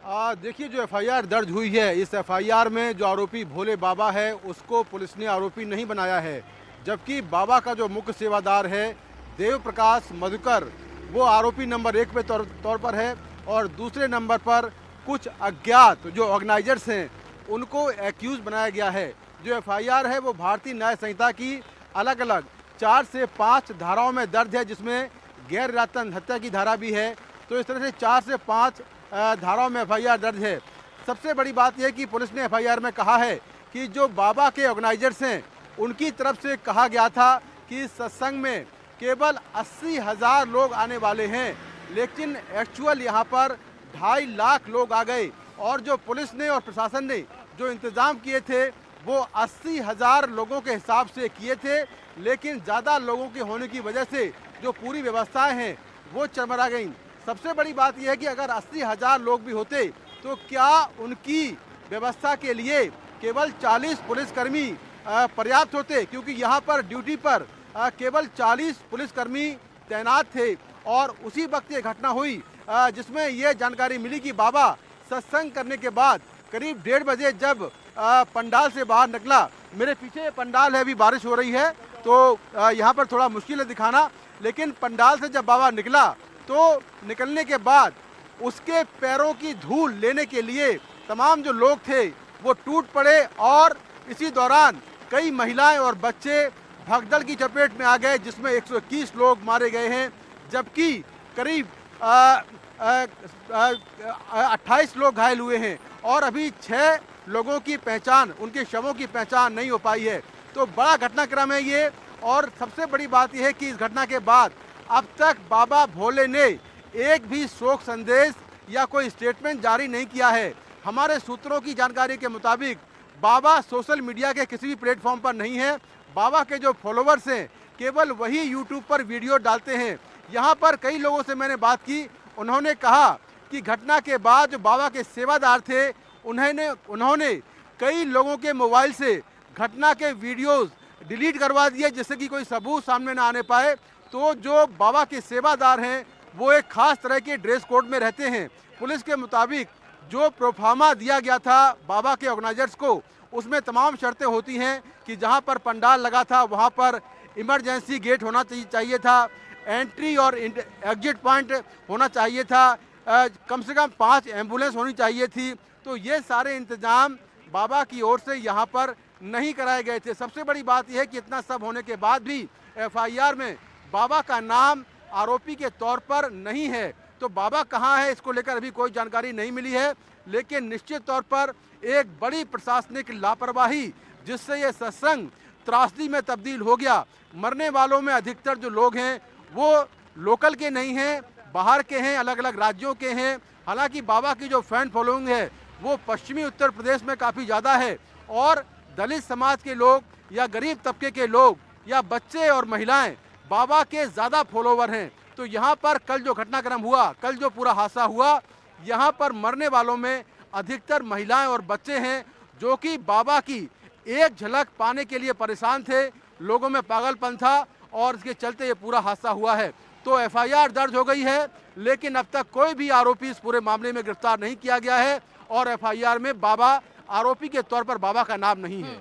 देखिए, जो एफआईआर दर्ज हुई है, इस एफआईआर में जो आरोपी भोले बाबा है उसको पुलिस ने आरोपी नहीं बनाया है, जबकि बाबा का जो मुख्य सेवादार है देव प्रकाश मधुकर, वो आरोपी नंबर 1 पे तौर पर है और दूसरे नंबर पर कुछ अज्ञात जो ऑर्गेनाइजर्स हैं उनको एक्यूज बनाया गया है। जो एफआईआर है वो भारतीय न्याय संहिता की अलग अलग 4 से 5 धाराओं में दर्ज है, जिसमें गैर इरादतन हत्या की धारा भी है। तो इस तरह से 4 से 5 धाराओं में एफआईआर दर्ज है। सबसे बड़ी बात यह कि पुलिस ने एफआईआर में कहा है कि जो बाबा के ऑर्गेनाइजर्स हैं उनकी तरफ से कहा गया था कि सत्संग में केवल 80,000 लोग आने वाले हैं, लेकिन एक्चुअल यहाँ पर 2.5 लाख लोग आ गए और जो पुलिस ने और प्रशासन ने जो इंतज़ाम किए थे वो 80,000 लोगों के हिसाब से किए थे, लेकिन ज़्यादा लोगों के होने की वजह से जो पूरी व्यवस्थाएं हैं वो चरमरा गईं। सबसे बड़ी बात यह है कि अगर 80,000 लोग भी होते तो क्या उनकी व्यवस्था के लिए केवल 40 पुलिसकर्मी पर्याप्त होते, क्योंकि यहाँ पर ड्यूटी पर केवल 40 पुलिसकर्मी तैनात थे। और उसी वक्त ये घटना हुई जिसमें ये जानकारी मिली कि बाबा सत्संग करने के बाद करीब 1:30 बजे जब पंडाल से बाहर निकला, मेरे पीछे पंडाल है, अभी बारिश हो रही है तो यहाँ पर थोड़ा मुश्किल है दिखाना, लेकिन पंडाल से जब बाबा निकला तो निकलने के बाद उसके पैरों की धूल लेने के लिए तमाम जो लोग थे वो टूट पड़े और इसी दौरान कई महिलाएं और बच्चे भगदड़ की चपेट में आ गए, जिसमें 121 लोग मारे गए हैं, जबकि करीब 28 लोग घायल हुए हैं और अभी 6 लोगों की पहचान, उनके शवों की पहचान नहीं हो पाई है। तो बड़ा घटनाक्रम है ये। और सबसे बड़ी बात यह है कि इस घटना के बाद अब तक बाबा भोले ने एक भी शोक संदेश या कोई स्टेटमेंट जारी नहीं किया है। हमारे सूत्रों की जानकारी के मुताबिक बाबा सोशल मीडिया के किसी भी प्लेटफॉर्म पर नहीं है। बाबा के जो फॉलोवर्स हैं केवल वही यूट्यूब पर वीडियो डालते हैं। यहाँ पर कई लोगों से मैंने बात की, उन्होंने कहा कि घटना के बाद जो बाबा के सेवादार थे उन्होंने कई लोगों के मोबाइल से घटना के वीडियोस डिलीट करवा दिए, जिससे कि कोई सबूत सामने ना आने पाए। तो जो बाबा के सेवादार हैं वो एक खास तरह के ड्रेस कोड में रहते हैं। पुलिस के मुताबिक जो प्रोफार्मा दिया गया था बाबा के ऑर्गेनाइजर्स को, उसमें तमाम शर्तें होती हैं कि जहां पर पंडाल लगा था वहां पर इमरजेंसी गेट होना चाहिए था, एंट्री और एग्जिट पॉइंट होना चाहिए था, कम से कम 5 एम्बुलेंस होनी चाहिए थी। तो ये सारे इंतजाम बाबा की ओर से यहाँ पर नहीं कराए गए थे। सबसे बड़ी बात यह है कि इतना सब होने के बाद भी एफआईआर में बाबा का नाम आरोपी के तौर पर नहीं है। तो बाबा कहाँ है इसको लेकर अभी कोई जानकारी नहीं मिली है, लेकिन निश्चित तौर पर एक बड़ी प्रशासनिक लापरवाही जिससे ये सत्संग त्रासदी में तब्दील हो गया। मरने वालों में अधिकतर जो लोग हैं वो लोकल के नहीं हैं, बाहर के हैं, अलग अलग राज्यों के हैं। हालांकि बाबा की जो फैन फॉलोइंग है वो पश्चिमी उत्तर प्रदेश में काफ़ी ज़्यादा है और दलित समाज के लोग या गरीब तबके के लोग या बच्चे और महिलाएं बाबा के ज़्यादा फॉलोवर हैं। तो यहाँ पर कल जो घटनाक्रम हुआ, कल जो पूरा हादसा हुआ, यहाँ पर मरने वालों में अधिकतर महिलाएं और बच्चे हैं जो कि बाबा की एक झलक पाने के लिए परेशान थे। लोगों में पागलपन था और इसके चलते ये पूरा हादसा हुआ है। तो एफआईआर दर्ज हो गई है, लेकिन अब तक कोई भी आरोपी इस पूरे मामले में गिरफ्तार नहीं किया गया है और एफआईआर में बाबा आरोपी के तौर पर बाबा का नाम नहीं है।